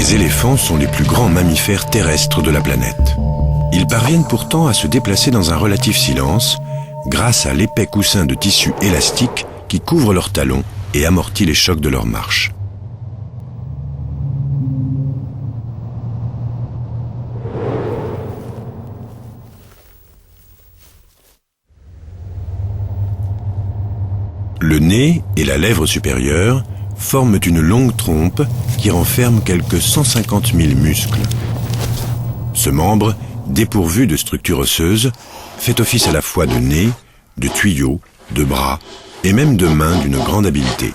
Les éléphants sont les plus grands mammifères terrestres de la planète. Ils parviennent pourtant à se déplacer dans un relatif silence grâce à l'épais coussin de tissu élastique qui couvre leurs talons et amortit les chocs de leur marche. Le nez et la lèvre supérieure forment une longue trompe qui renferme quelques 150 000 muscles. Ce membre, dépourvu de structure osseuse, fait office à la fois de nez, de tuyau, de bras et même de main d'une grande habileté.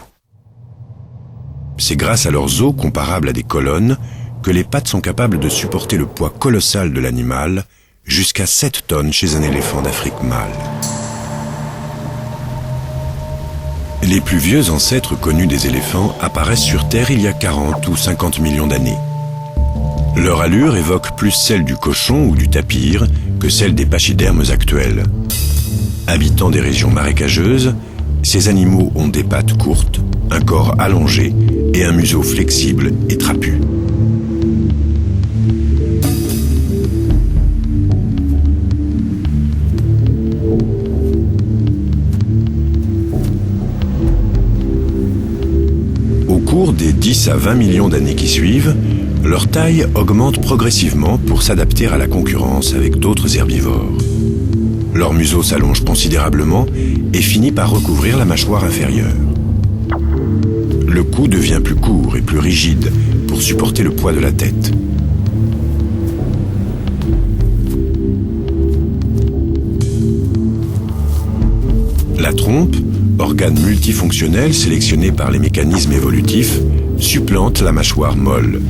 C'est grâce à leurs os comparables à des colonnes que les pattes sont capables de supporter le poids colossal de l'animal, jusqu'à 7 tonnes chez un éléphant d'Afrique mâle. Les plus vieux ancêtres connus des éléphants apparaissent sur Terre il y a 40 ou 50 millions d'années. Leur allure évoque plus celle du cochon ou du tapir que celle des pachydermes actuels. Habitant des régions marécageuses, ces animaux ont des pattes courtes, un corps allongé et un museau flexible et trapu. Au cours des 10 à 20 millions d'années qui suivent, leur taille augmente progressivement pour s'adapter à la concurrence avec d'autres herbivores. Leur museau s'allonge considérablement et finit par recouvrir la mâchoire inférieure. Le cou devient plus court et plus rigide pour supporter le poids de la tête. La trompe, organe multifonctionnel sélectionné par les mécanismes évolutifs, supplante la mâchoire molle.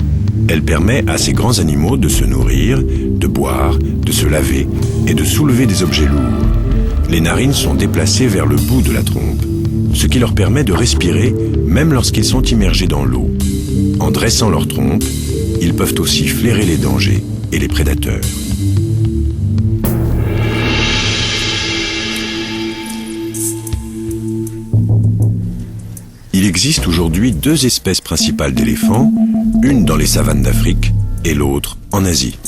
Elle permet à ces grands animaux de se nourrir, de boire, de se laver et de soulever des objets lourds. Les narines sont déplacées vers le bout de la trompe, ce qui leur permet de respirer même lorsqu'ils sont immergés dans l'eau. En dressant leur trompe, ils peuvent aussi flairer les dangers et les prédateurs. Il existe aujourd'hui 2 espèces principales d'éléphants, une dans les savanes d'Afrique et l'autre en Asie.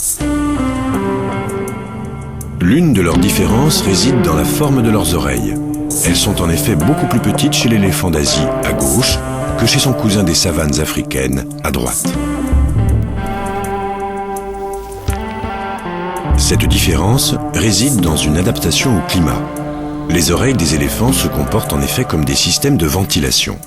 L'une de leurs différences réside dans la forme de leurs oreilles. Elles sont en effet beaucoup plus petites chez l'éléphant d'Asie, à gauche, que chez son cousin des savanes africaines, à droite. Cette différence réside dans une adaptation au climat. Les oreilles des éléphants se comportent en effet comme des systèmes de ventilation.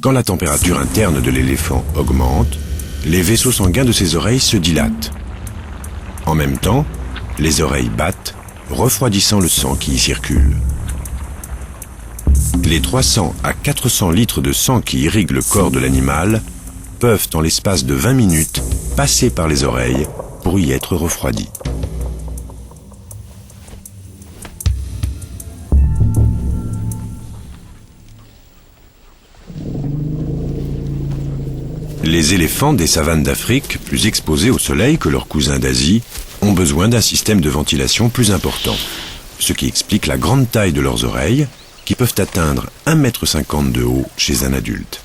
Quand la température interne de l'éléphant augmente, les vaisseaux sanguins de ses oreilles se dilatent. En même temps, les oreilles battent, refroidissant le sang qui y circule. Les 300 à 400 litres de sang qui irriguent le corps de l'animal peuvent, en l'espace de 20 minutes, passer par les oreilles pour y être refroidis. Les éléphants des savanes d'Afrique, plus exposés au soleil que leurs cousins d'Asie, ont besoin d'un système de ventilation plus important, ce qui explique la grande taille de leurs oreilles, qui peuvent atteindre 1,50 m de haut chez un adulte.